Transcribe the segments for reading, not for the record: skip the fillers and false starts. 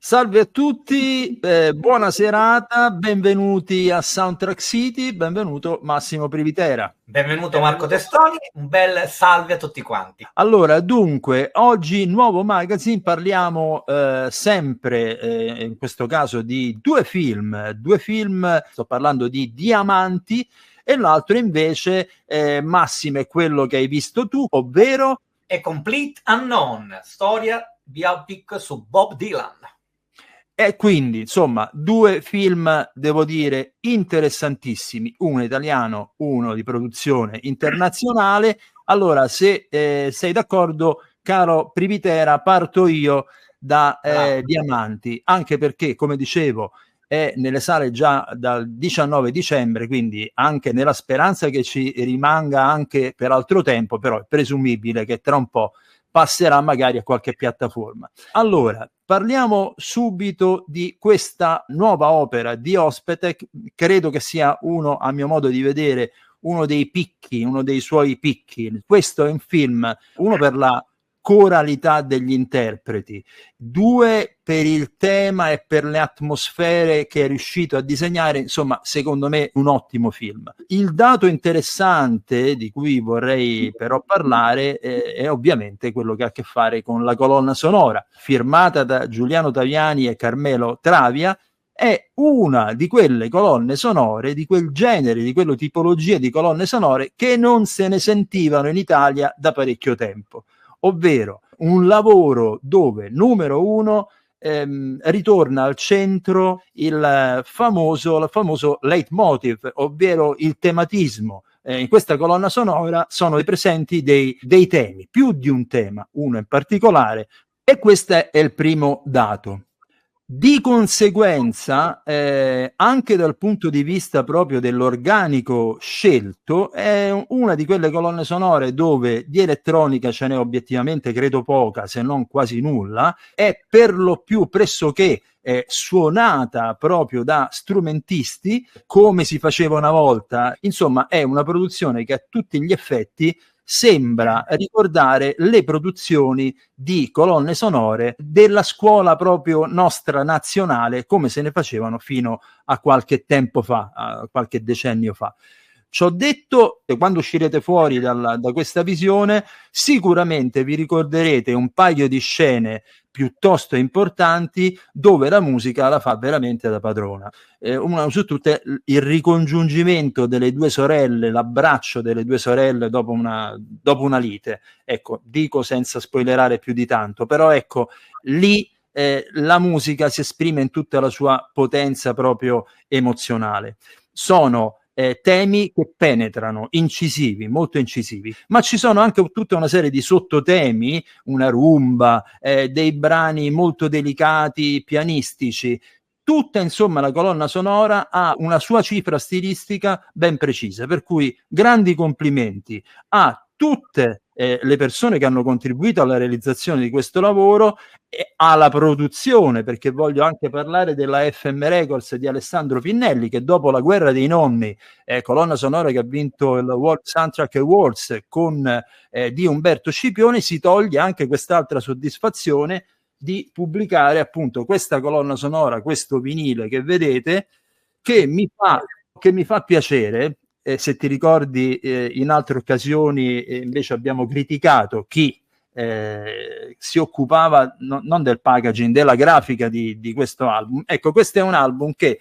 Salve a tutti, buona serata, benvenuti a Soundtrack City, benvenuto Massimo Privitera. Benvenuto Marco Testoni, un bel salve a tutti quanti. Allora, dunque, oggi nuovo magazine, parliamo sempre, in questo caso, di due film, sto parlando di Diamanti, e l'altro invece, Massimo, è quello che hai visto tu, ovvero... A Complete Unknown, storia biopic su Bob Dylan. E quindi, insomma, due film, devo dire, interessantissimi, uno italiano, uno di produzione internazionale. Allora, se sei d'accordo, caro Privitera, parto io da Diamanti, anche perché, come dicevo, è nelle sale già dal 19 dicembre, quindi anche nella speranza che ci rimanga anche per altro tempo, però è presumibile che tra un po' passerà magari a qualche piattaforma. Allora, parliamo subito di questa nuova opera di Ospetek. Credo che sia uno, a mio modo di vedere, uno dei picchi, uno dei suoi picchi. Questo è un film, uno per la coralità degli interpreti, due per il tema e per le atmosfere che è riuscito a disegnare. Insomma, secondo me un ottimo film. Il dato interessante di cui vorrei però parlare è ovviamente quello che ha a che fare con la colonna sonora, firmata da Giuliano Taviani e Carmelo Travia. È una di quelle colonne sonore, di quel genere, di quella tipologia di colonne sonore che non se ne sentivano in Italia da parecchio tempo, ovvero un lavoro dove, numero uno, ritorna al centro il famoso leitmotiv, ovvero il tematismo. In questa colonna sonora sono presenti dei temi, più di un tema, uno in particolare, e questo è il primo dato. Di conseguenza, anche dal punto di vista proprio dell'organico scelto, è una di quelle colonne sonore dove di elettronica ce n'è obiettivamente credo poca, se non quasi nulla, è per lo più pressoché suonata proprio da strumentisti, come si faceva una volta. Insomma, è una produzione che a tutti gli effetti sembra ricordare le produzioni di colonne sonore della scuola proprio nostra nazionale, come se ne facevano fino a qualche tempo fa, a qualche decennio fa. Ci ho detto che quando uscirete fuori da questa visione sicuramente vi ricorderete un paio di scene piuttosto importanti dove la musica la fa veramente da padrona. Una su tutte, il ricongiungimento delle due sorelle, l'abbraccio delle due sorelle dopo una lite. Ecco, dico senza spoilerare più di tanto, però ecco, lì la musica si esprime in tutta la sua potenza proprio emozionale. Sono temi che penetrano, incisivi, molto incisivi, ma ci sono anche tutta una serie di sottotemi, una rumba, dei brani molto delicati, pianistici. Tutta, insomma, la colonna sonora ha una sua cifra stilistica ben precisa, per cui grandi complimenti a tutte le persone che hanno contribuito alla realizzazione di questo lavoro e alla produzione, perché voglio anche parlare della FM Records di Alessandro Pinnelli, che dopo La guerra dei nonni, colonna sonora che ha vinto il World Soundtrack Awards con di Umberto Scipioni, si toglie anche quest'altra soddisfazione di pubblicare appunto questa colonna sonora, questo vinile che vedete, che mi fa piacere. Se ti ricordi, in altre occasioni invece abbiamo criticato chi si occupava non del packaging, della grafica di questo album. Ecco, questo è un album che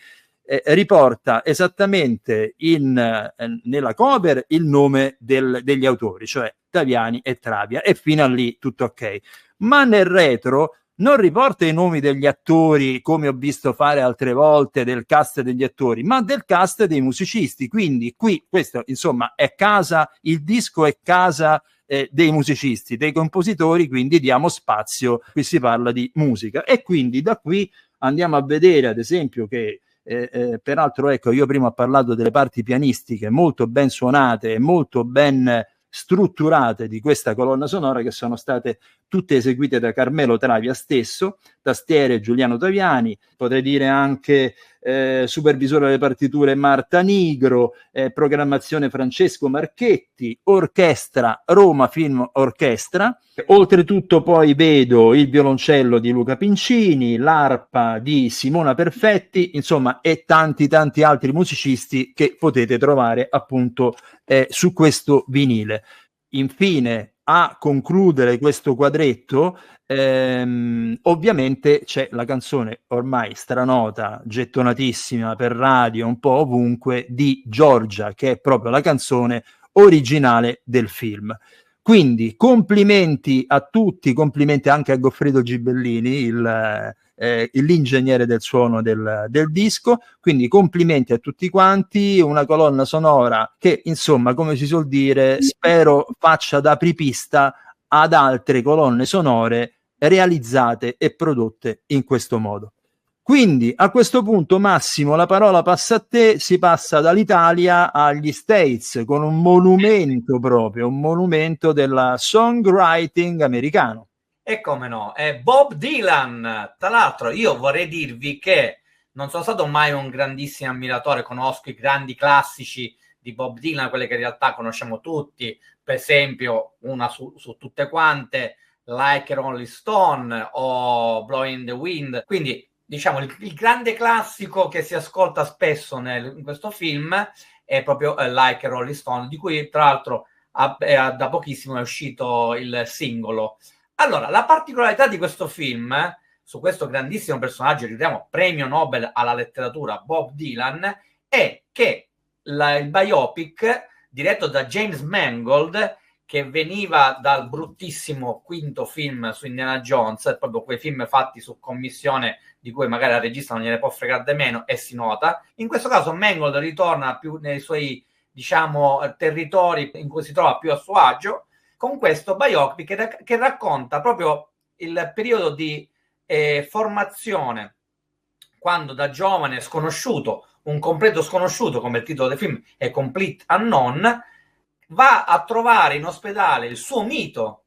riporta esattamente nella cover il nome degli autori, cioè Taviani e Travia, e fino a lì tutto ok. Ma nel retro non riporta i nomi degli attori, come ho visto fare altre volte, del cast degli attori, ma del cast dei musicisti. Quindi qui, questo insomma è casa, il disco è casa dei musicisti, dei compositori, quindi diamo spazio, qui si parla di musica. E quindi da qui andiamo a vedere, ad esempio, che peraltro, ecco, io prima ho parlato delle parti pianistiche molto ben suonate e molto ben strutturate di questa colonna sonora, che sono state tutte eseguite da Carmelo Travia stesso, tastiere Giuliano Taviani, potrei dire anche supervisore delle partiture Marta Nigro, programmazione Francesco Marchetti, orchestra Roma Film Orchestra. Oltretutto poi vedo il violoncello di Luca Pincini, l'arpa di Simona Perfetti, insomma, e tanti altri musicisti che potete trovare appunto su questo vinile. Infine, a concludere questo quadretto, ovviamente c'è la canzone ormai stranota, gettonatissima per radio un po' ovunque, di Giorgia, che è proprio la canzone originale del film. Quindi complimenti a tutti, complimenti anche a Goffredo Gibellini, l'ingegnere del suono del disco, quindi complimenti a tutti quanti, una colonna sonora che insomma, come si suol dire, spero faccia da apripista ad altre colonne sonore realizzate e prodotte in questo modo. Quindi a questo punto, Massimo, la parola passa a te, si passa dall'Italia agli States con un monumento proprio, un monumento della songwriting americano. E come no, è Bob Dylan. Tra l'altro io vorrei dirvi che non sono stato mai un grandissimo ammiratore, conosco i grandi classici di Bob Dylan, quelle che in realtà conosciamo tutti, per esempio una su tutte quante, Like a Rolling Stone o Blowing the Wind, quindi diciamo il grande classico che si ascolta spesso in questo film è proprio Like a Rolling Stone, di cui tra l'altro da pochissimo è uscito il singolo. Allora, la particolarità di questo film, su questo grandissimo personaggio, ricordiamo premio Nobel alla letteratura Bob Dylan, è che il biopic diretto da James Mangold, che veniva dal bruttissimo quinto film su Indiana Jones, proprio quei film fatti su commissione di cui magari al regista non gliene può fregare di meno e si nota. In questo caso Mangold ritorna più nei suoi, diciamo, territori in cui si trova più a suo agio, con questo biopic che racconta proprio il periodo di formazione, quando da giovane sconosciuto, un completo sconosciuto, come il titolo del film è Complete Unknown, va a trovare in ospedale il suo mito,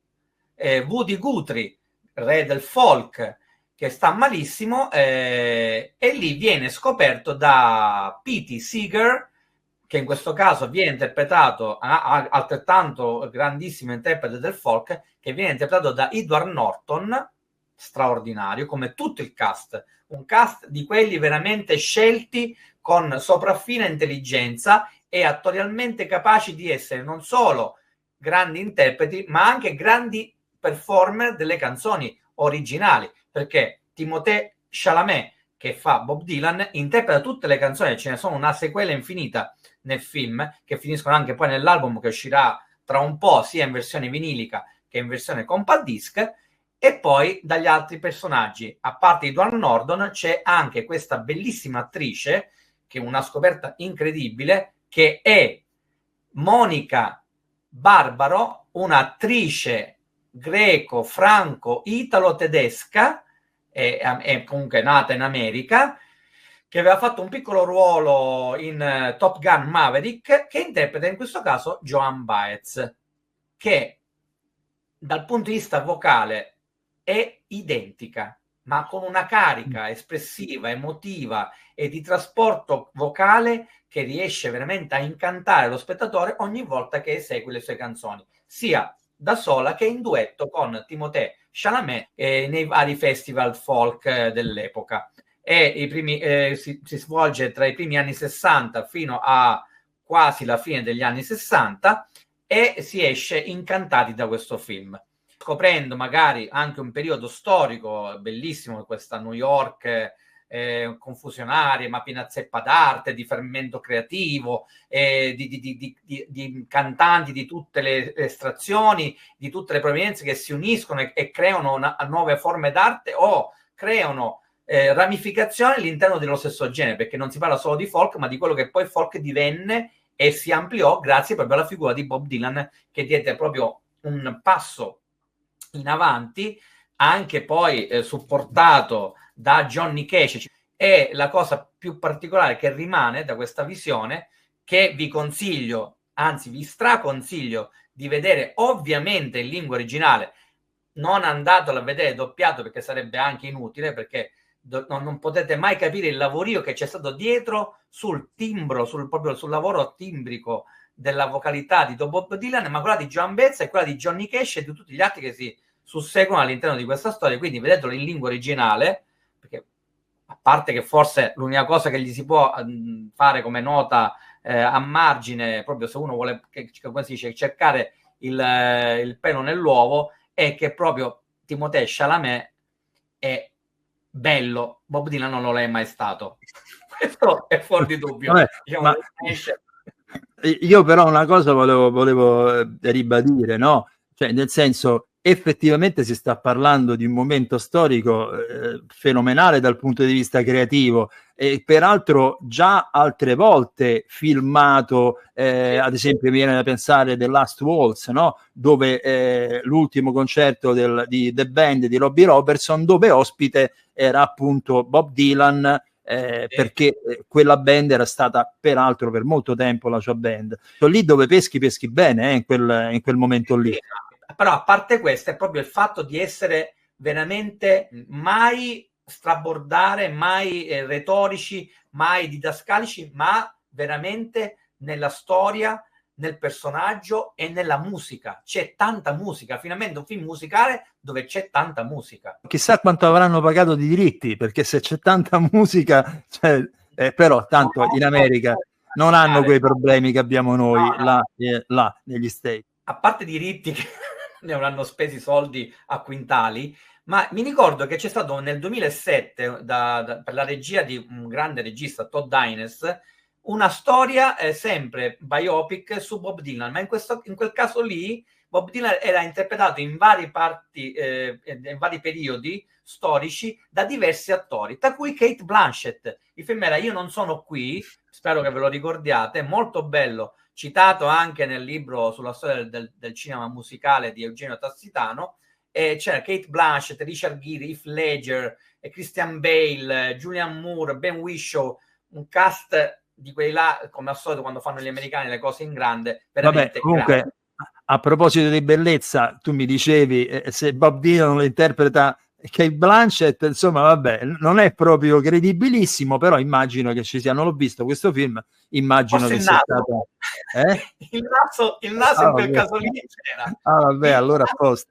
Woody Guthrie, re del folk, che sta malissimo, e lì viene scoperto da Pete Seeger, che in questo caso viene interpretato, altrettanto grandissimo interprete del folk, che viene interpretato da Edward Norton, straordinario, come tutto il cast, un cast di quelli veramente scelti con sopraffina intelligenza e attorialmente capaci di essere non solo grandi interpreti, ma anche grandi performer delle canzoni originali, perché Timothée Chalamet, che fa Bob Dylan, interpreta tutte le canzoni, ce ne sono una sequela infinita nel film, che finiscono anche poi nell'album che uscirà tra un po', sia in versione vinilica che in versione compact disc. E poi dagli altri personaggi, a parte Edward Norton, c'è anche questa bellissima attrice, che è una scoperta incredibile, che è Monica Barbaro, un'attrice greco-franco-italo-tedesca, è comunque nata in America, che aveva fatto un piccolo ruolo in Top Gun Maverick, che interpreta in questo caso Joan Baez, che dal punto di vista vocale è identica, ma con una carica espressiva, emotiva e di trasporto vocale che riesce veramente a incantare lo spettatore ogni volta che esegue le sue canzoni, sia da sola che in duetto con Timothée Chalamet nei vari festival folk dell'epoca. Si svolge tra i primi anni 60 fino a quasi la fine degli anni 60 e si esce incantati da questo film, scoprendo magari anche un periodo storico bellissimo, questa New York confusionaria, ma piena zeppa d'arte, di fermento creativo, di cantanti di tutte le estrazioni, di tutte le provenienze che si uniscono e creano nuove forme d'arte o creano ramificazioni all'interno dello stesso genere, perché non si parla solo di folk, ma di quello che poi folk divenne e si ampliò grazie proprio alla figura di Bob Dylan, che diede proprio un passo in avanti, anche poi supportato da Johnny Cash. E la cosa più particolare che rimane da questa visione, che vi consiglio, anzi vi straconsiglio di vedere ovviamente in lingua originale, non andatelo a vedere doppiato perché sarebbe anche inutile, perché non potete mai capire il lavorio che c'è stato dietro sul timbro, proprio sul lavoro timbrico della vocalità di Bob Dylan, ma quella di Joan Baez e quella di Johnny Cash e di tutti gli altri che si susseguono all'interno di questa storia. Quindi vedetelo in lingua originale, perché a parte che forse l'unica cosa che gli si può fare come nota a margine, proprio se uno vuole, come si dice, cercare il pelo nell'uovo, è che proprio Timothée Chalamet è bello, Bob Dylan non lo è mai stato. Questo è fuori di dubbio. Vabbè, ma io però una cosa volevo ribadire, no? Cioè, nel senso, effettivamente si sta parlando di un momento storico fenomenale dal punto di vista creativo e peraltro già altre volte filmato, ad esempio mi viene da pensare The Last Waltz, no? Dove l'ultimo concerto di The Band di Robbie Robertson, dove ospite era appunto Bob Dylan, perché quella band era stata peraltro per molto tempo la sua band. Lì dove peschi bene in quel momento lì. Però a parte questo è proprio il fatto di essere veramente mai strabordare, mai retorici, mai didascalici, ma veramente nella storia, nel personaggio e nella musica. C'è tanta musica, finalmente un film musicale dove c'è tanta musica. Chissà quanto avranno pagato di diritti, perché se c'è tanta musica, cioè, però tanto in America non hanno quei problemi che abbiamo noi là negli States. A parte i diritti che ne avranno spesi soldi a quintali, ma mi ricordo che c'è stato nel 2007 per la regia di un grande regista, Todd Haynes, una storia sempre biopic su Bob Dylan, ma in quel caso lì Bob Dylan era interpretato in varie parti, in vari periodi storici da diversi attori, tra cui Kate Blanchett. Il film era Io non sono qui, spero che ve lo ricordiate, molto bello, citato anche nel libro sulla storia del cinema musicale di Eugenio Tassitano. C'era Kate Blanchett, Richard Gere, Heath Ledger, Christian Bale, Julianne Moore, Ben Whishaw, un cast di quelli là, come al solito quando fanno gli americani le cose in grande, veramente. Vabbè, comunque grande. A proposito di bellezza, tu mi dicevi se Bob Dylan lo interpreta Kate Blanchett, insomma vabbè, non è proprio credibilissimo, però immagino che ci sia, non l'ho visto questo film, immagino forse che sia stato il naso in quel caso lì c'era. Vabbè, allora a posto.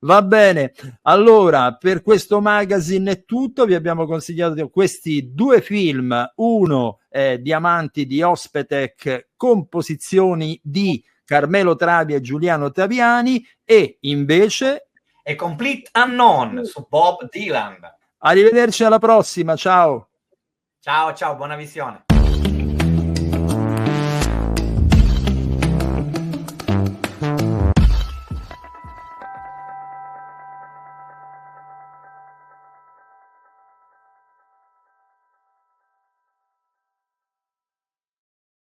Va bene, allora per questo magazine è tutto, vi abbiamo consigliato questi due film, uno Diamanti di Ospetek, composizioni di Carmelo Travi e Giuliano Taviani, e invece A Complete Unknown su Bob Dylan. Arrivederci alla prossima, ciao. Ciao, buona visione.